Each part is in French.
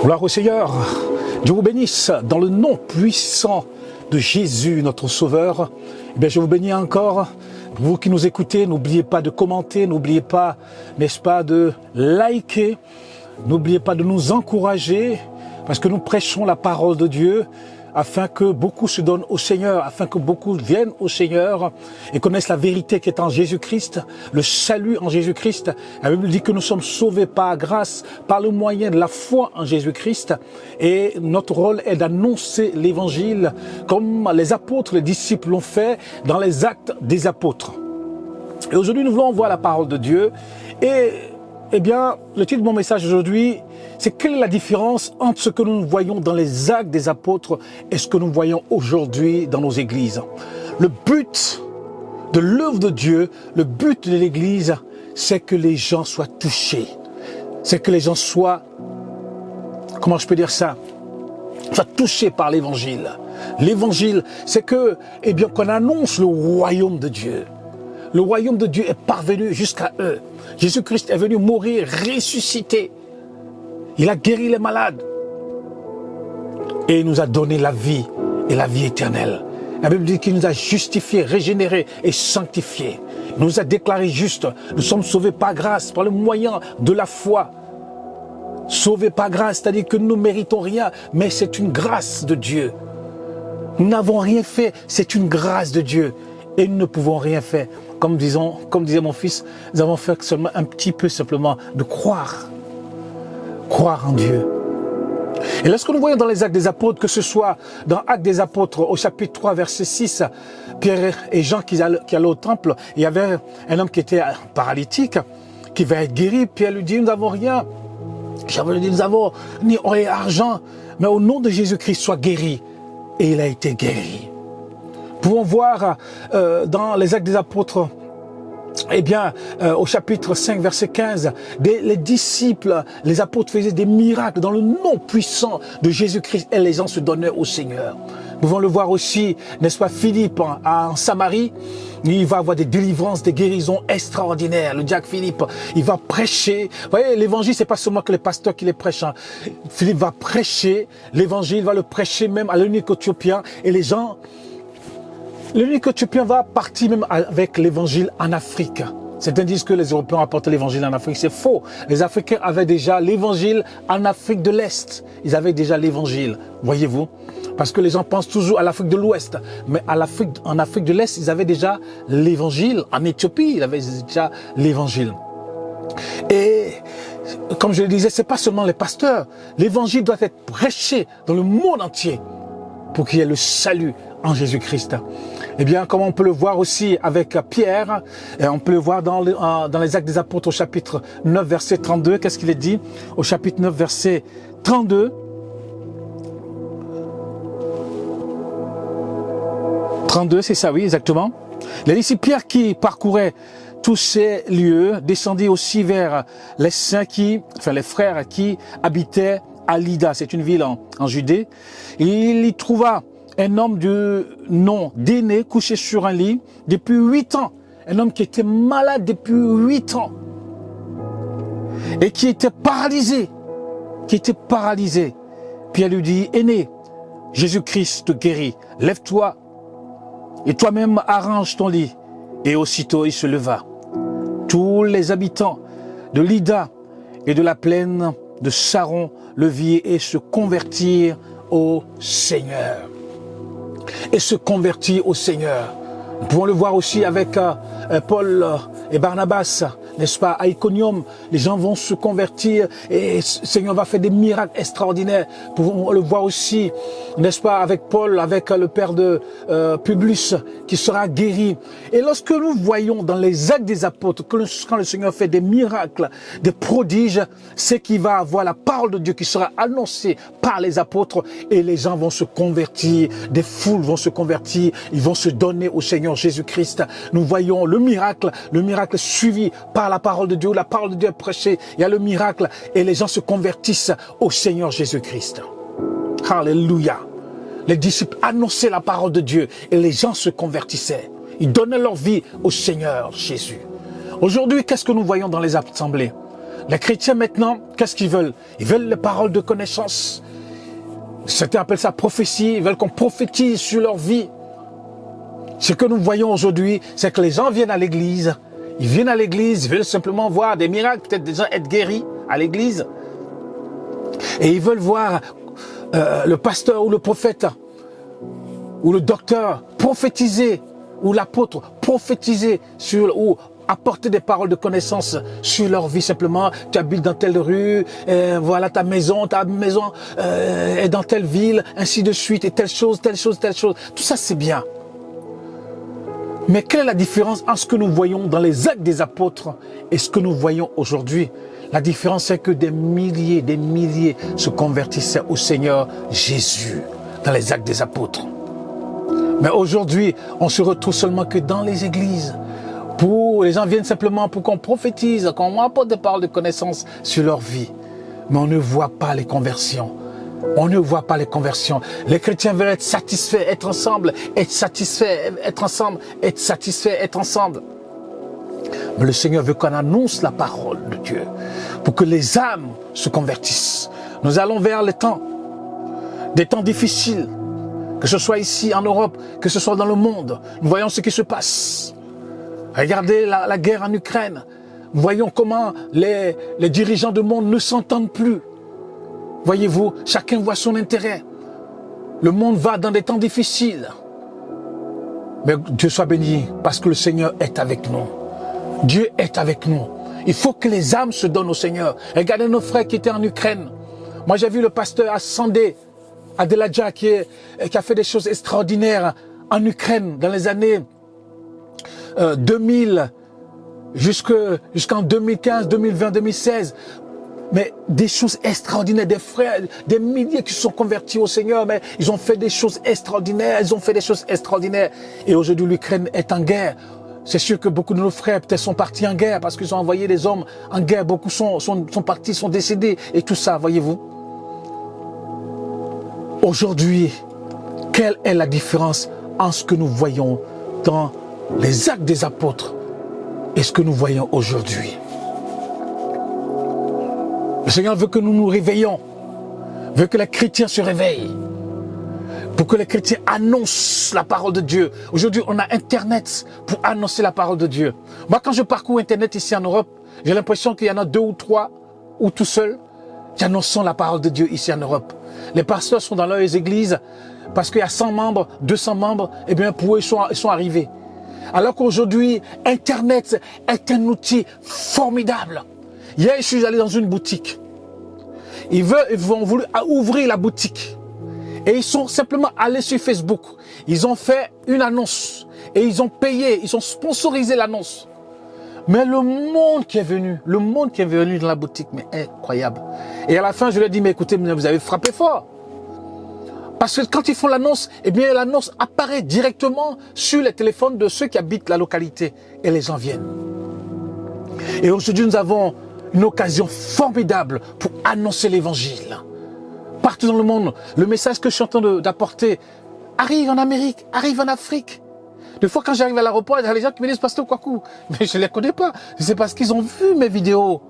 Gloire au Seigneur. Dieu vous bénisse dans le nom puissant de Jésus, notre Sauveur. Eh bien, je vous bénis encore. Vous qui nous écoutez, n'oubliez pas de commenter, n'oubliez pas, n'est-ce pas, de liker, n'oubliez pas de nous encourager, parce que nous prêchons la parole de Dieu, afin que beaucoup se donnent au Seigneur, afin que beaucoup viennent au Seigneur et connaissent la vérité qui est en Jésus-Christ, le salut en Jésus-Christ. La Bible dit que nous sommes sauvés par grâce, par le moyen de la foi en Jésus-Christ. Et notre rôle est d'annoncer l'évangile comme les apôtres, les disciples l'ont fait dans les actes des apôtres. Et aujourd'hui, nous voulons voir la parole de Dieu. Et, eh bien, le titre de mon message aujourd'hui, c'est quelle est la différence entre ce que nous voyons dans les actes des apôtres et ce que nous voyons aujourd'hui dans nos églises. Le but de l'œuvre de Dieu, le but de l'église, c'est que les gens soient touchés. C'est que les gens soient, comment je peux dire ça, soient touchés par l'évangile. L'évangile, c'est que, eh bien, qu'on annonce le royaume de Dieu. Le royaume de Dieu est parvenu jusqu'à eux. Jésus-Christ est venu mourir, ressusciter. Il a guéri les malades. Et il nous a donné la vie et la vie éternelle. La Bible dit qu'il nous a justifiés, régénérés et sanctifiés. Il nous a déclarés justes. Nous sommes sauvés par grâce, par le moyen de la foi. Sauvés par grâce, c'est-à-dire que nous ne méritons rien, mais c'est une grâce de Dieu. Nous n'avons rien fait, c'est une grâce de Dieu. Et nous ne pouvons rien faire. Comme disait mon fils, nous avons fait seulement un petit peu simplement de croire. Croire en Dieu. Et lorsque nous voyons dans les actes des apôtres, que ce soit dans Actes des apôtres au chapitre 3 verset 6, Pierre et Jean qui allaient au temple, il y avait un homme qui était paralytique, qui va être guéri. Pierre lui dit, nous n'avons rien. Jean lui dit, nous n'avons ni or et argent, mais au nom de Jésus-Christ, sois guéri. Et il a été guéri. Nous pouvons voir dans les actes des apôtres, eh bien, au chapitre 5, verset 15, les disciples, les apôtres faisaient des miracles dans le nom puissant de Jésus-Christ et les gens se donnaient au Seigneur. Nous pouvons le voir aussi, n'est-ce pas, Philippe en Samarie, il va avoir des délivrances, des guérisons extraordinaires. Le diacre Philippe, il va prêcher. Vous voyez, l'évangile, c'est pas seulement que les pasteurs qui les prêchent. Hein. Philippe va prêcher, l'évangile va le prêcher même à l'eunuque éthiopien et les gens... L'eunuque éthiopien va partir même avec l'évangile en Afrique. Certains disent que les Européens ont apporté l'évangile en Afrique. C'est faux. Les Africains avaient déjà l'évangile en Afrique de l'Est. Ils avaient déjà l'évangile, voyez-vous. Parce que les gens pensent toujours à l'Afrique de l'Ouest. Mais en Afrique de l'Est, ils avaient déjà l'évangile. En Éthiopie, ils avaient déjà l'évangile. Et comme je le disais, c'est pas seulement les pasteurs. L'évangile doit être prêché dans le monde entier pour qu'il y ait le salut en Jésus-Christ. Eh bien, comme on peut le voir aussi avec Pierre, et on peut le voir dans les Actes des Apôtres au chapitre 9, verset 32, qu'est-ce qu'il est dit? Au chapitre 9, verset 32. 32, c'est ça, oui, exactement. Il est ici Pierre qui parcourait tous ces lieux, descendit aussi vers les saints les frères qui habitaient à Lydda, c'est une ville en Judée. Il y trouva un homme du nom d'Énée couché sur un lit depuis 8 ans. Un homme qui était malade depuis 8 ans. Et qui était paralysé. Puis elle lui dit, Énée, Jésus-Christ te guérit. Lève-toi et toi-même arrange ton lit. Et aussitôt il se leva. Tous les habitants de Lydda et de la plaine de Saron le virent et se convertirent au Seigneur. Nous pouvons le voir aussi avec Paul et Barnabas, n'est-ce pas, à Iconium, les gens vont se convertir et le Seigneur va faire des miracles extraordinaires. Nous pouvons le voir aussi, n'est-ce pas, avec Paul, avec le père de Publius qui sera guéri. Et lorsque nous voyons dans les actes des apôtres, quand le Seigneur fait des miracles, des prodiges, c'est qu'il va avoir la parole de Dieu qui sera annoncée par les apôtres et les gens vont se convertir, des foules vont se convertir, ils vont se donner au Seigneur Jésus-Christ. Nous voyons le miracle suivi par la parole de Dieu, la parole de Dieu est prêchée, il y a le miracle et les gens se convertissent au Seigneur Jésus-Christ. Alléluia. Les disciples annonçaient la parole de Dieu et les gens se convertissaient. Ils donnaient leur vie au Seigneur Jésus. Aujourd'hui, qu'est-ce que nous voyons dans les assemblées? Les chrétiens maintenant, qu'est-ce qu'ils veulent? Ils veulent les paroles de connaissance. Certains appellent ça prophétie, ils veulent qu'on prophétise sur leur vie. Ce que nous voyons aujourd'hui, c'est que les gens viennent à l'église. Ils viennent à l'église, ils veulent simplement voir des miracles, peut-être des gens être guéris à l'église. Et ils veulent voir le pasteur ou le prophète ou le docteur prophétiser, ou l'apôtre prophétiser sur, ou apporter des paroles de connaissance sur leur vie simplement. Tu habites dans telle rue, voilà ta maison est dans telle ville, ainsi de suite, et telle chose, telle chose, telle chose. Tout ça c'est bien. Mais quelle est la différence entre ce que nous voyons dans les actes des apôtres et ce que nous voyons aujourd'hui? La différence c'est que des milliers se convertissaient au Seigneur Jésus dans les actes des apôtres. Mais aujourd'hui, on se retrouve seulement que dans les églises. Les gens viennent simplement pour qu'on prophétise, qu'on apporte des paroles de connaissance sur leur vie. Mais on ne voit pas les conversions. On ne voit pas les conversions. Les chrétiens veulent être satisfaits, être ensemble, être satisfaits, être ensemble, être satisfaits, être ensemble. Mais le Seigneur veut qu'on annonce la parole de Dieu pour que les âmes se convertissent. Nous allons vers les temps, des temps difficiles, que ce soit ici en Europe, que ce soit dans le monde. Nous voyons ce qui se passe. Regardez la guerre en Ukraine. Nous voyons comment les dirigeants du monde ne s'entendent plus. Voyez-vous, chacun voit son intérêt. Le monde va dans des temps difficiles. Mais Dieu soit béni, parce que le Seigneur est avec nous. Dieu est avec nous. Il faut que les âmes se donnent au Seigneur. Regardez nos frères qui étaient en Ukraine. Moi, j'ai vu le pasteur Sandé Adelaja qui a fait des choses extraordinaires en Ukraine dans les années 2000 jusqu'en 2015, 2020, 2016. Mais des choses extraordinaires, des frères, des milliers qui se sont convertis au Seigneur, mais ils ont fait des choses extraordinaires, Et aujourd'hui, l'Ukraine est en guerre. C'est sûr que beaucoup de nos frères peut-être sont partis en guerre parce qu'ils ont envoyé des hommes en guerre. Beaucoup sont partis, sont décédés et tout ça, voyez-vous. Aujourd'hui, quelle est la différence entre ce que nous voyons dans les actes des apôtres et ce que nous voyons aujourd'hui? Le Seigneur veut que nous nous réveillons, veut que les chrétiens se réveillent, pour que les chrétiens annoncent la parole de Dieu. Aujourd'hui, on a Internet pour annoncer la parole de Dieu. Moi, quand je parcours Internet ici en Europe, j'ai l'impression qu'il y en a 2 ou 3, ou tout seul, qui annoncent la parole de Dieu ici en Europe. Les pasteurs sont dans leurs églises, parce qu'il y a 100 membres, 200 membres, et bien pour eux, ils sont arrivés. Alors qu'aujourd'hui, Internet est un outil formidable. Hier, je suis allé dans une boutique. Ils vont vouloir ouvrir la boutique. Et ils sont simplement allés sur Facebook. Ils ont fait une annonce. Et ils ont payé, ils ont sponsorisé l'annonce. Mais le monde qui est venu dans la boutique, mais incroyable. Et à la fin, je leur ai dit, mais écoutez, vous avez frappé fort. Parce que quand ils font l'annonce, eh bien l'annonce apparaît directement sur les téléphones de ceux qui habitent la localité. Et les gens viennent. Et aujourd'hui, nous avons une occasion formidable pour annoncer l'évangile. Partout dans le monde, le message que je suis en train d'apporter arrive en Amérique, arrive en Afrique. Des fois, quand j'arrive à l'aéroport, il y a des gens qui me disent « Pasteur Kwaku », mais je ne les connais pas. C'est parce qu'ils ont vu mes vidéos.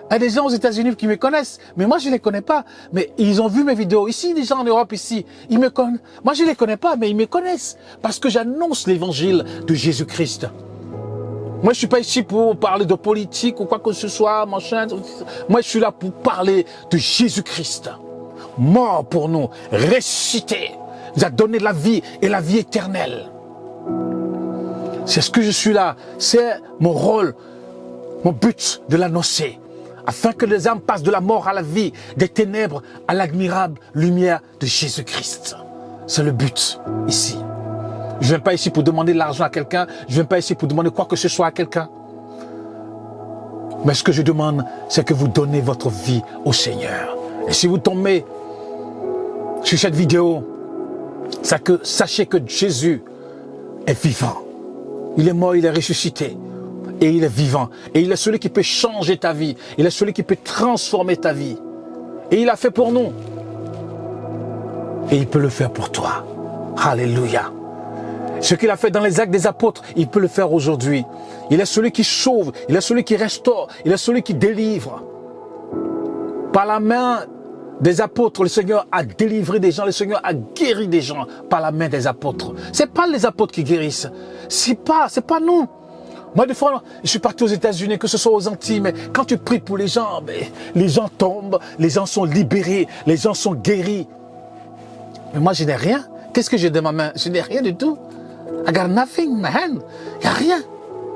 Il y a des gens aux États-Unis qui me connaissent, mais moi je ne les connais pas. Mais ils ont vu mes vidéos. Ici, des gens en Europe, ici, ils me connaissent. Moi je ne les connais pas, mais ils me connaissent. Parce que j'annonce l'évangile de Jésus-Christ. Moi, je ne suis pas ici pour parler de politique ou quoi que ce soit, machin. Moi, je suis là pour parler de Jésus-Christ. Mort pour nous, ressuscité, nous a donné la vie et la vie éternelle. C'est ce que je suis là. C'est mon rôle, mon but de l'annoncer. Afin que les âmes passent de la mort à la vie, des ténèbres à l'admirable lumière de Jésus-Christ. C'est le but ici. Je ne viens pas ici pour demander de l'argent à quelqu'un. Je ne viens pas ici pour demander quoi que ce soit à quelqu'un. Mais ce que je demande, c'est que vous donnez votre vie au Seigneur. Et si vous tombez sur cette vidéo, sachez que Jésus est vivant. Il est mort, il est ressuscité. Et il est vivant. Et il est celui qui peut changer ta vie. Il est celui qui peut transformer ta vie. Et il l'a fait pour nous. Et il peut le faire pour toi. Alléluia. Ce qu'il a fait dans les actes des apôtres, il peut le faire aujourd'hui. Il est celui qui sauve, il est celui qui restaure, il est celui qui délivre. Par la main des apôtres, le Seigneur a délivré des gens, le Seigneur a guéri des gens par la main des apôtres. C'est pas les apôtres qui guérissent, c'est pas nous. Moi, des fois, je suis parti aux États-Unis, que ce soit aux Antilles, mais quand tu pries pour les gens tombent, les gens sont libérés, les gens sont guéris. Mais moi, je n'ai rien. Qu'est-ce que j'ai dans ma main? Je n'ai rien du tout. I got nothing in my hand. Il n'y a rien.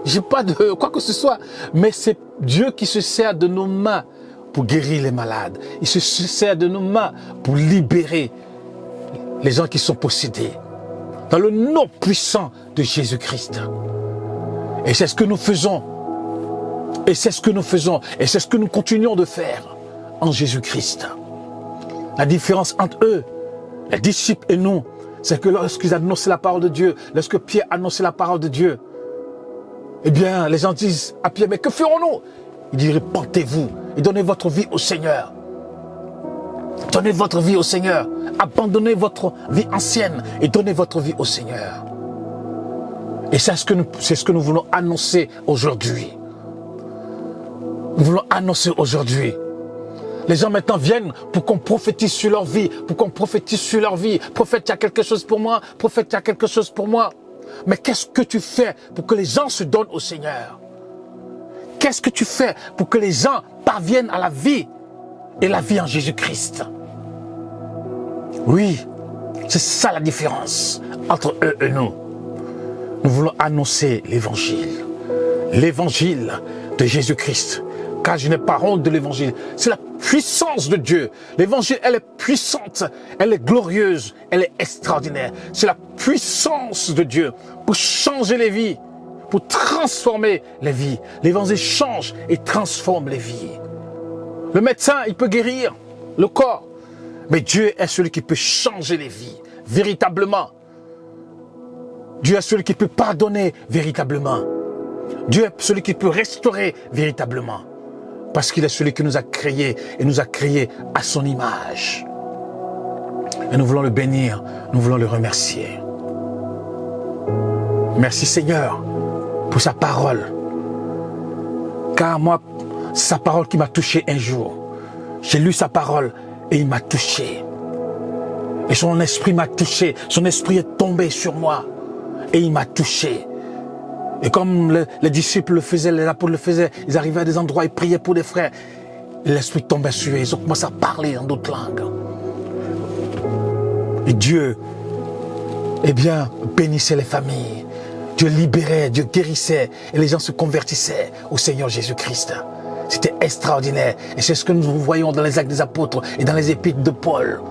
J'ai pas de quoi que ce soit. Mais c'est Dieu qui se sert de nos mains pour guérir les malades. Il se sert de nos mains pour libérer les gens qui sont possédés. Dans le nom puissant de Jésus-Christ. Et c'est ce que nous faisons. Et c'est ce que nous faisons. Et c'est ce que nous continuons de faire en Jésus-Christ. La différence entre eux, les disciples et nous, c'est que lorsqu'ils annonçaient la parole de Dieu, lorsque Pierre annonçait la parole de Dieu, eh bien, les gens disent à Pierre, mais que ferons-nous? Il dit, repentez-vous et donnez votre vie au Seigneur. Donnez votre vie au Seigneur. Abandonnez votre vie ancienne et donnez votre vie au Seigneur. Et c'est ce que nous voulons annoncer aujourd'hui. Nous voulons annoncer aujourd'hui. Les gens maintenant viennent pour qu'on prophétise sur leur vie, pour qu'on prophétise sur leur vie. Prophète, il y a quelque chose pour moi. Prophète, il y a quelque chose pour moi. Mais qu'est-ce que tu fais pour que les gens se donnent au Seigneur? Qu'est-ce que tu fais pour que les gens parviennent à la vie et la vie en Jésus-Christ? Oui, c'est ça la différence entre eux et nous. Nous voulons annoncer l'évangile. L'évangile de Jésus-Christ. Car je n'ai pas honte de l'évangile. C'est la puissance de Dieu. L'évangile, elle est puissante, elle est glorieuse, elle est extraordinaire. C'est la puissance de Dieu pour changer les vies, pour transformer les vies. L'évangile change et transforme les vies. Le médecin, il peut guérir le corps, mais Dieu est celui qui peut changer les vies, véritablement. Dieu est celui qui peut pardonner véritablement. Dieu est celui qui peut restaurer véritablement. Parce qu'il est celui qui nous a créés et nous a créés à son image. Et nous voulons le bénir, nous voulons le remercier. Merci Seigneur pour sa parole. Car moi, c'est sa parole qui m'a touché un jour. J'ai lu sa parole et il m'a touché. Et son esprit m'a touché, son esprit est tombé sur moi et il m'a touché. Et comme les disciples le faisaient, les apôtres le faisaient, ils arrivaient à des endroits, ils priaient pour des frères. L'esprit tombait sur eux, ils ont commencé à parler en d'autres langues. Et Dieu, eh bien, bénissait les familles. Dieu libérait, Dieu guérissait, et les gens se convertissaient au Seigneur Jésus-Christ. C'était extraordinaire. Et c'est ce que nous voyons dans les actes des apôtres et dans les épîtres de Paul.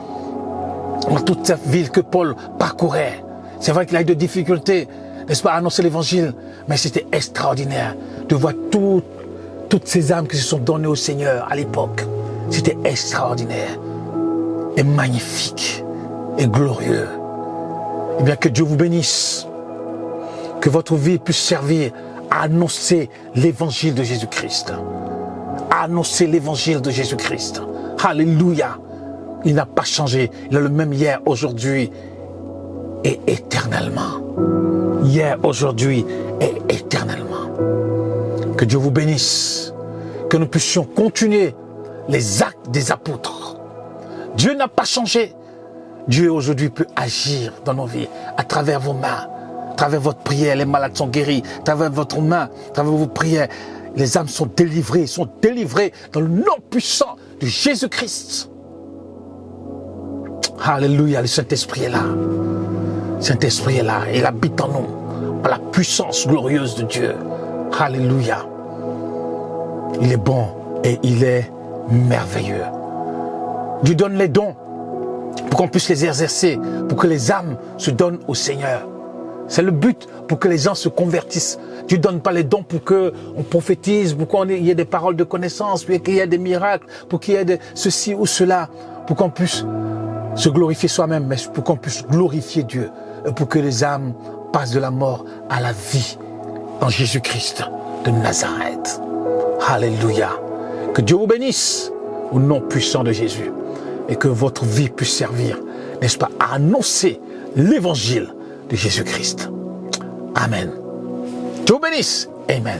Dans toute cette ville que Paul parcourait. C'est vrai qu'il a eu de difficultés, n'est-ce pas, à annoncer l'évangile, mais c'était extraordinaire de voir toutes ces âmes qui se sont données au Seigneur à l'époque. C'était extraordinaire et magnifique et glorieux. Eh bien, que Dieu vous bénisse, que votre vie puisse servir à annoncer l'évangile de Jésus-Christ. À annoncer l'évangile de Jésus-Christ. Alléluia. Il n'a pas changé. Il est le même hier, aujourd'hui et éternellement. Hier, aujourd'hui et éternellement. Que Dieu vous bénisse. Que nous puissions continuer les actes des apôtres. Dieu n'a pas changé. Dieu aujourd'hui peut agir dans nos vies à travers vos mains, à travers votre prière. Les malades sont guéris. À travers votre main, à travers vos prières. Les âmes sont délivrées dans le nom puissant de Jésus-Christ. Alléluia, le Saint-Esprit est là. Le Saint-Esprit est là, il habite en nous, par la puissance glorieuse de Dieu. Alléluia. Il est bon et il est merveilleux. Dieu donne les dons pour qu'on puisse les exercer, pour que les âmes se donnent au Seigneur. C'est le but, pour que les gens se convertissent. Dieu ne donne pas les dons pour qu'on prophétise, pour qu'il y ait des paroles de connaissance, pour qu'il y ait des miracles, pour qu'il y ait de ceci ou cela, pour qu'on puisse se glorifier soi-même, mais pour qu'on puisse glorifier Dieu, et pour que les âmes passent de la mort à la vie en Jésus-Christ de Nazareth. Alléluia. Que Dieu vous bénisse au nom puissant de Jésus et que votre vie puisse servir, n'est-ce pas, à annoncer l'évangile de Jésus-Christ. Amen. Dieu vous bénisse. Amen.